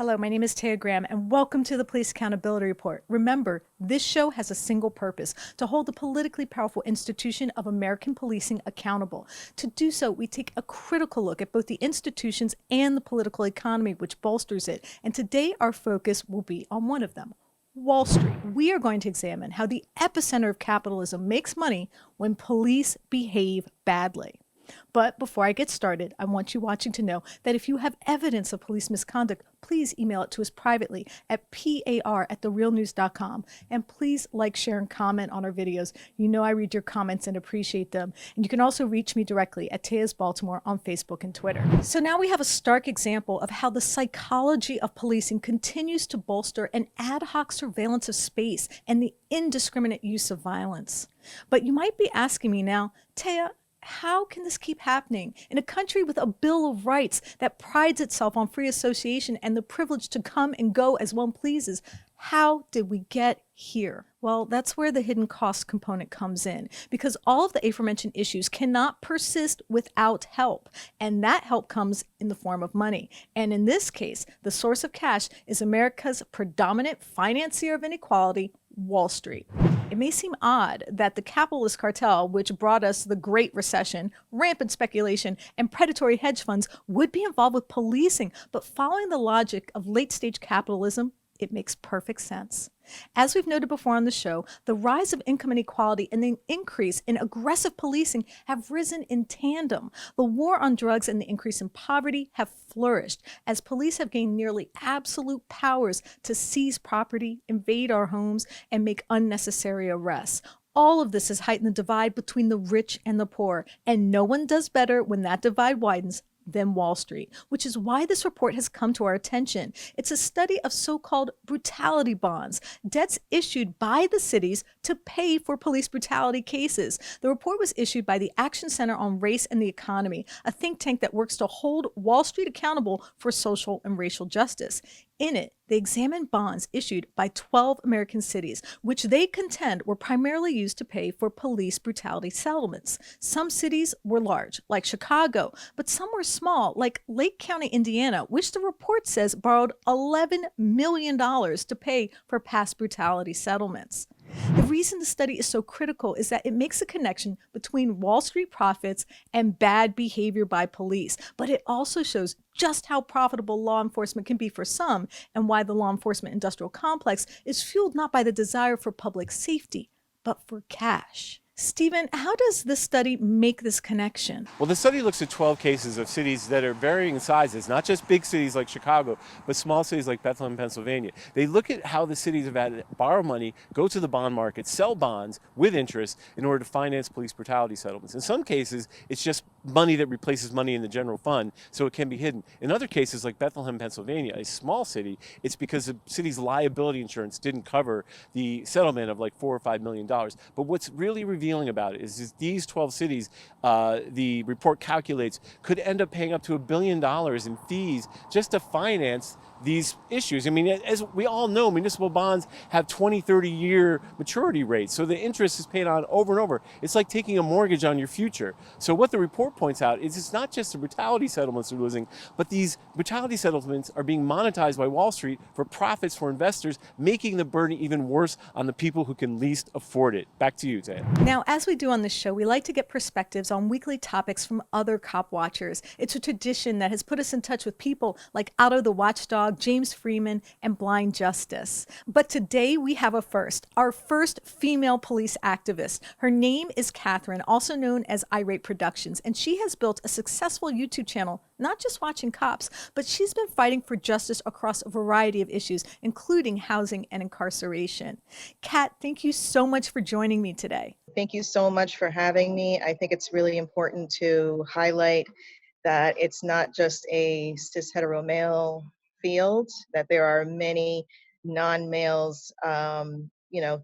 Hello, my name is Taya Graham, and welcome to the Police Accountability Report. Remember, this show has a single purpose: to hold the politically powerful institution of American policing accountable. To do so, we take a critical look at both the institutions and the political economy which bolsters it. And today, our focus will be on one of them: Wall Street. We are going to examine how the epicenter of capitalism makes money when police behave badly. But before I get started, I want you watching to know that if you have evidence of police misconduct, please email it to us privately at par@therealnews.com. And please like, share, and comment on our videos. You know I read your comments and appreciate them. And you can also reach me directly at Taya's Baltimore on Facebook and Twitter. So now we have a stark example of how the psychology of policing continues to bolster an ad hoc surveillance of space and the indiscriminate use of violence. But you might be asking me now, Taya, how can this keep happening in a country with a Bill of Rights that prides itself on free association and the privilege to come and go as one pleases? How did we get here? Well, that's where the hidden cost component comes in, because all of the aforementioned issues cannot persist without help, and that help comes in the form of money. And in this case, the source of cash is America's predominant financier of inequality, Wall Street. It may seem odd that the capitalist cartel, which brought us the Great Recession, rampant speculation, and predatory hedge funds, would be involved with policing, but following the logic of late-stage capitalism, it makes perfect sense. As we've noted before on the show, the rise of income inequality and the increase in aggressive policing have risen in tandem. The war on drugs and the increase in poverty have flourished as police have gained nearly absolute powers to seize property, invade our homes, and make unnecessary arrests. All of this has heightened the divide between the rich and the poor, and no one does better when that divide widens than Wall Street, which is why this report has come to our attention. It's a study of so-called brutality bonds, debts issued by the cities to pay for police brutality cases. The report was issued by the Action Center on Race and the Economy, a think tank that works to hold Wall Street accountable for social and racial justice. In it, they examined bonds issued by 12 American cities, which they contend were primarily used to pay for police brutality settlements. Some cities were large, like Chicago, but some were small, like Lake County, Indiana, which the report says borrowed $11 million to pay for past brutality settlements. The reason the study is so critical is that it makes a connection between Wall Street profits and bad behavior by police, but it also shows just how profitable law enforcement can be for some, and why the law enforcement industrial complex is fueled not by the desire for public safety, but for cash. Stephen, how does this study make this connection? Well, the study looks at 12 cases of cities that are varying sizes, not just big cities like Chicago, but small cities like Bethlehem, Pennsylvania. They look at how the cities have had to borrow money, go to the bond market, sell bonds with interest in order to finance police brutality settlements. In some cases, it's just money that replaces money in the general fund, so it can be hidden. In other cases, like Bethlehem, Pennsylvania, a small city, it's because the city's liability insurance didn't cover the settlement of like $4 or $5 million. But what's really revealing about it is these 12 cities, the report calculates, could end up paying up to $1 billion in fees just to finance these issues. I mean, as we all know, municipal bonds have 20, 30-year maturity rates, so the interest is paid on over and over. It's like taking a mortgage on your future. So what the report points out is it's not just the brutality settlements they're losing, but these brutality settlements are being monetized by Wall Street for profits for investors, making the burden even worse on the people who can least afford it. Back to you, Taya. Now, as we do on this show, we like to get perspectives on weekly topics from other cop watchers. It's a tradition that has put us in touch with people like Otto the Watchdog, James Freeman, and Blind Justice. But today we have a first, our first female police activist. Her name is Catherine, also known as Irate Productions, and she has built a successful YouTube channel, not just watching cops, but she's been fighting for justice across a variety of issues, including housing and incarceration. Kat, thank you so much for joining me today. Thank you so much for having me. I think it's really important to highlight that it's not just a cis hetero male field, that there are many non-males,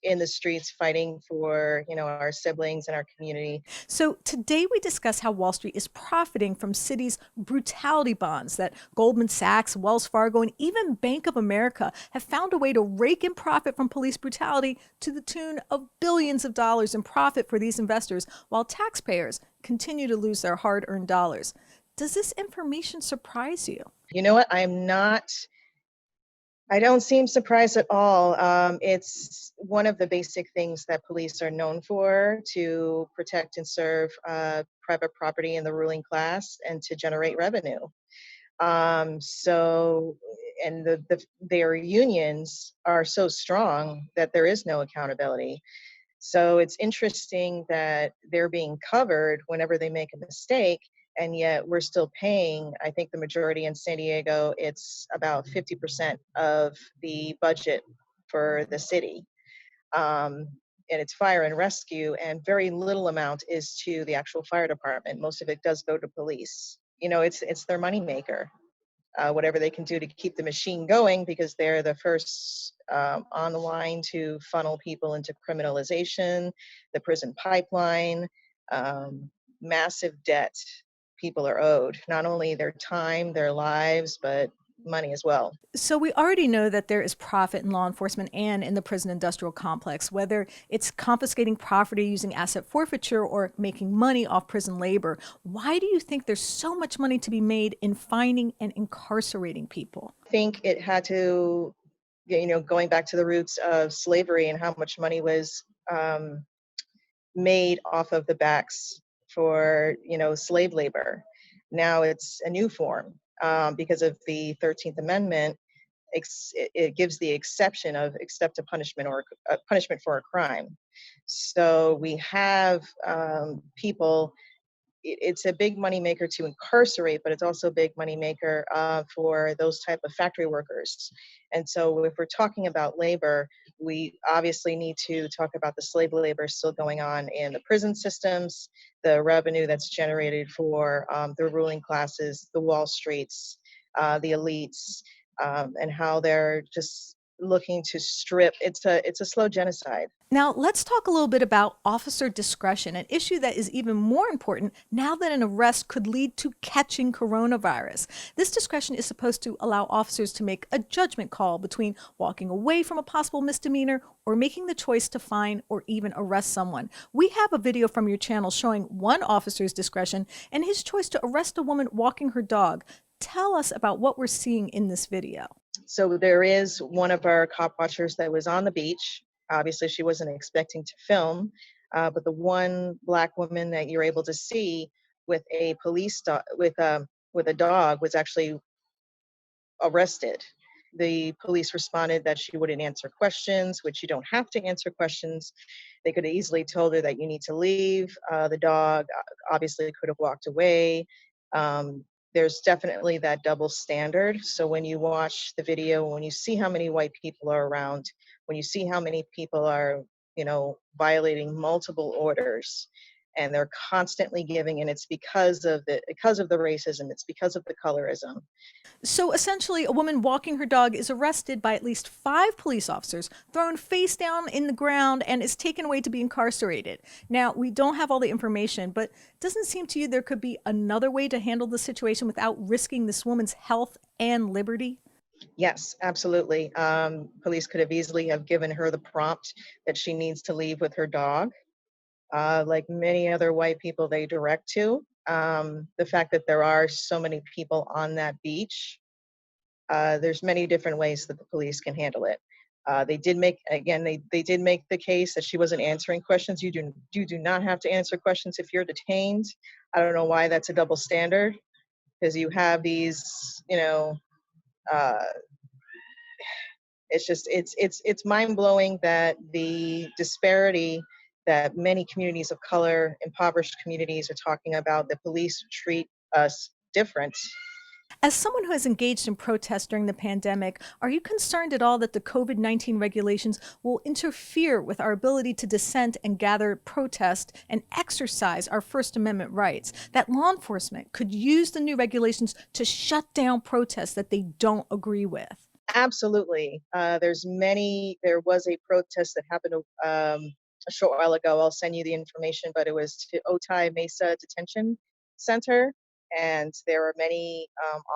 in the streets fighting for, our siblings and our community. So today we discuss how Wall Street is profiting from cities' brutality bonds that Goldman Sachs, Wells Fargo, and even Bank of America have found a way to rake in profit from police brutality to the tune of billions of dollars in profit for these investors, while taxpayers continue to lose their hard-earned dollars. Does this information surprise you? You know what? I'm not I don't seem surprised at all. It's one of the basic things that police are known for, to protect and serve private property in the ruling class and to generate revenue. So, and their unions are so strong that there is no accountability. So it's interesting that they're being covered whenever they make a mistake, and yet we're still paying. I think the majority in San Diego, it's about 50% of the budget for the city. Um, and it's fire and rescue, and very little amount is to the actual fire department. Most of it does go to police. You know, it's their moneymaker. Whatever they can do to keep the machine going, because they're the first on the line to funnel people into criminalization, the prison pipeline, um, massive debt people are owed, not only their time, their lives, but money as well. So we already know that there is profit in law enforcement and in the prison industrial complex, whether it's confiscating property using asset forfeiture or making money off prison labor. Why do you think there's so much money to be made in finding and incarcerating people? I think it had to, going back to the roots of slavery and how much money was made off of the backs for, slave labor. Now it's a new form, because of the 13th Amendment. It gives the exception of except a punishment or a punishment for a crime. So we have people. It's a big moneymaker to incarcerate, but it's also a big moneymaker for those type of factory workers. And so if we're talking about labor, we obviously need to talk about the slave labor still going on in the prison systems, the revenue that's generated for the ruling classes, the Wall Streets, the elites, and how they're just looking to strip. It's a slow genocide. Now, let's talk a little bit about officer discretion, an issue that is even more important now that an arrest could lead to catching coronavirus. This discretion is supposed to allow officers to make a judgment call between walking away from a possible misdemeanor or making the choice to fine or even arrest someone. We have a video from your channel showing one officer's discretion and his choice to arrest a woman walking her dog. Tell us about what we're seeing in this video. So there is one of our cop watchers that was on the beach. Obviously, she wasn't expecting to film, but the one Black woman that you're able to see with a police dog, with a dog, was actually arrested. The police responded that she wouldn't answer questions, which you don't have to answer questions. They could have easily told her that you need to leave. The dog obviously could have walked away. There's definitely that double standard. So when you watch the video, when you see how many white people are around, when you see how many people are, violating multiple orders, and they're constantly giving, and it's because of the racism, it's because of the colorism. So essentially, a woman walking her dog is arrested by at least 5 police officers, thrown face down in the ground, and is taken away to be incarcerated. Now, we don't have all the information, but doesn't it seem to you there could be another way to handle the situation without risking this woman's health and liberty? Yes, absolutely. Police could have easily have given her the prompt that she needs to leave with her dog. Like many other white people they direct to. The fact that there are so many people on that beach, there's many different ways that the police can handle it. They did make, again, they did make the case that she wasn't answering questions. You do not have to answer questions if you're detained. I don't know why that's a double standard, because you have these, uh, it's mind-blowing that the disparity that many communities of color, impoverished communities, are talking about. The police treat us different. As someone who has engaged in protests during the pandemic, are you concerned at all that the COVID-19 regulations will interfere with our ability to dissent and gather, protest, and exercise our First Amendment rights? That law enforcement could use the new regulations to shut down protests that they don't agree with? Absolutely. There was a protest that happened a short while ago. I'll send you the information, but it was to Otay Mesa Detention Center. And there were many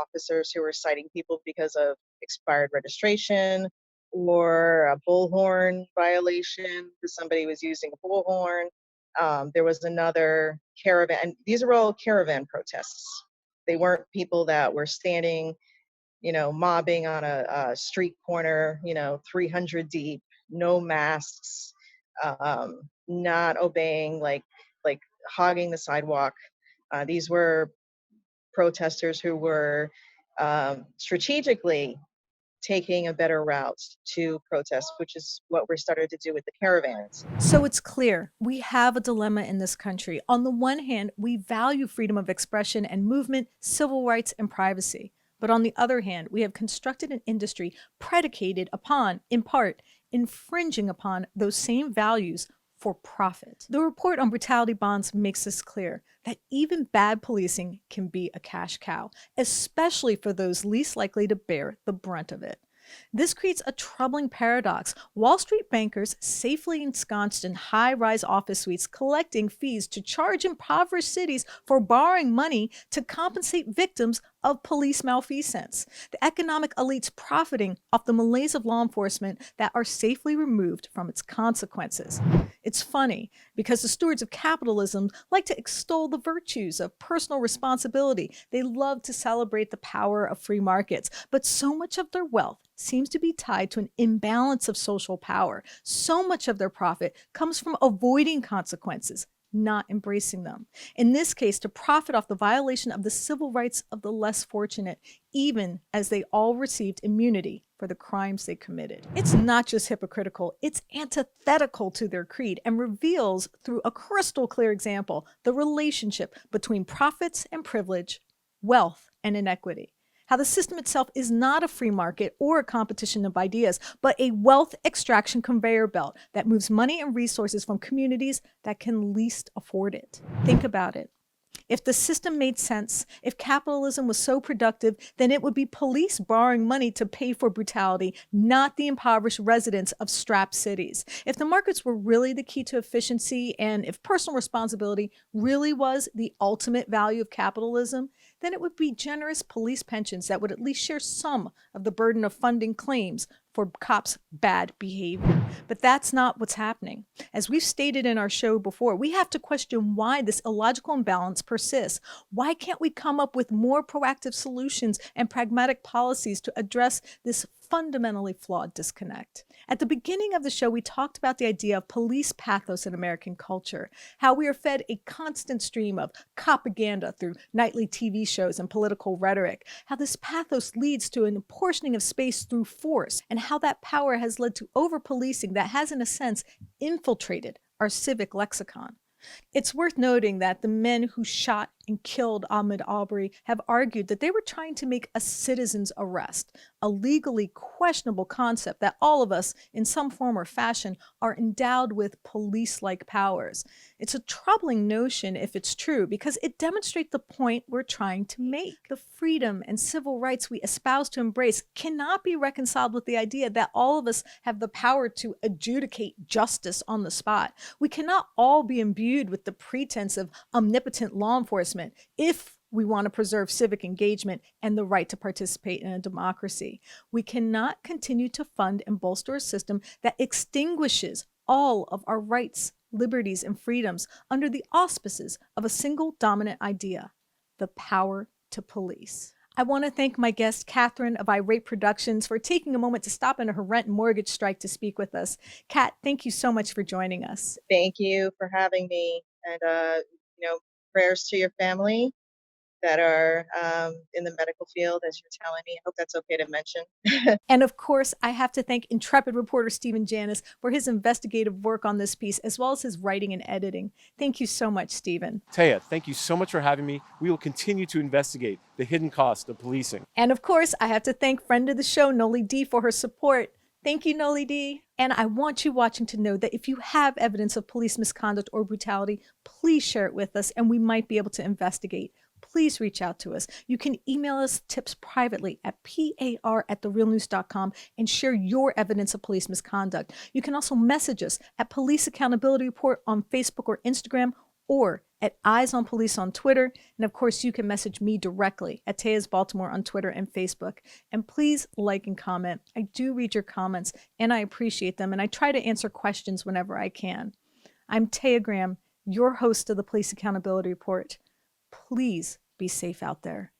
officers who were citing people because of expired registration or a bullhorn violation, because somebody was using a bullhorn. There was another caravan. And these are all caravan protests. They weren't people that were standing, mobbing on a street corner, 300 deep, no masks, not obeying, like hogging the sidewalk. These were protesters who were strategically taking a better route to protest, which is what we're starting to do with the caravans. So it's clear we have a dilemma in this country. On the one hand, we value freedom of expression and movement, civil rights, and privacy. But on the other hand, we have constructed an industry predicated upon, in part, infringing upon those same values for profit. The report on brutality bonds makes this clear that even bad policing can be a cash cow, especially for those least likely to bear the brunt of it. This creates a troubling paradox. Wall Street bankers safely ensconced in high-rise office suites collecting fees to charge impoverished cities for borrowing money to compensate victims of police malfeasance. The economic elites profiting off the malaise of law enforcement that are safely removed from its consequences. It's funny because the stewards of capitalism like to extol the virtues of personal responsibility. They love to celebrate the power of free markets, but so much of their wealth seems to be tied to an imbalance of social power. So much of their profit comes from avoiding consequences, not embracing them. In this case, to profit off the violation of the civil rights of the less fortunate, even as they all received immunity for the crimes they committed. It's not just hypocritical, it's antithetical to their creed and reveals, through a crystal clear example, the relationship between profits and privilege, wealth and inequity. How the system itself is not a free market or a competition of ideas, but a wealth extraction conveyor belt that moves money and resources from communities that can least afford it. Think about it. If the system made sense, if capitalism was so productive, then it would be police borrowing money to pay for brutality, not the impoverished residents of strapped cities. If the markets were really the key to efficiency, and if personal responsibility really was the ultimate value of capitalism, then it would be generous police pensions that would at least share some of the burden of funding claims for cops' bad behavior. But that's not what's happening. As we've stated in our show before, we have to question why this illogical imbalance persists. Why can't we come up with more proactive solutions and pragmatic policies to address this fundamentally flawed disconnect? At the beginning of the show, we talked about the idea of police pathos in American culture, how we are fed a constant stream of propaganda through nightly TV shows and political rhetoric, how this pathos leads to an apportioning of space through force, and how that power has led to over-policing that has, in a sense, infiltrated our civic lexicon. It's worth noting that the men who shot and killed Ahmaud Arbery have argued that they were trying to make a citizen's arrest, a legally questionable concept that all of us, in some form or fashion, are endowed with police-like powers. It's a troubling notion if it's true, because it demonstrates the point we're trying to make. The freedom and civil rights we espouse to embrace cannot be reconciled with the idea that all of us have the power to adjudicate justice on the spot. We cannot all be imbued with the pretense of omnipotent law enforcement if we want to preserve civic engagement and the right to participate in a democracy. We cannot continue to fund and bolster a system that extinguishes all of our rights, liberties, and freedoms under the auspices of a single dominant idea: the power to police. I want to thank my guest, Catherine of Irate Productions, for taking a moment to stop in her rent and mortgage strike to speak with us. Kat, thank you so much for joining us. Thank you for having me. And, prayers to your family that are in the medical field, as you're telling me. I hope that's okay to mention. And of course, I have to thank intrepid reporter Stephen Janis for his investigative work on this piece, as well as his writing and editing. Thank you so much, Stephen. Taya, thank you so much for having me. We will continue to investigate the hidden cost of policing. And of course, I have to thank friend of the show, Noli D, for her support. Thank you, Noli D. And I want you watching to know that if you have evidence of police misconduct or brutality, please share it with us and we might be able to investigate. Please reach out to us. You can email us tips privately at par@therealnews.com and share your evidence of police misconduct. You can also message us at Police Accountability Report on Facebook or Instagram, or at Eyes on Police on Twitter. And of course, you can message me directly at Taya's Baltimore on Twitter and Facebook. And please like and comment. I do read your comments and I appreciate them. And I try to answer questions whenever I can. I'm Taya Graham, your host of the Police Accountability Report. Please be safe out there.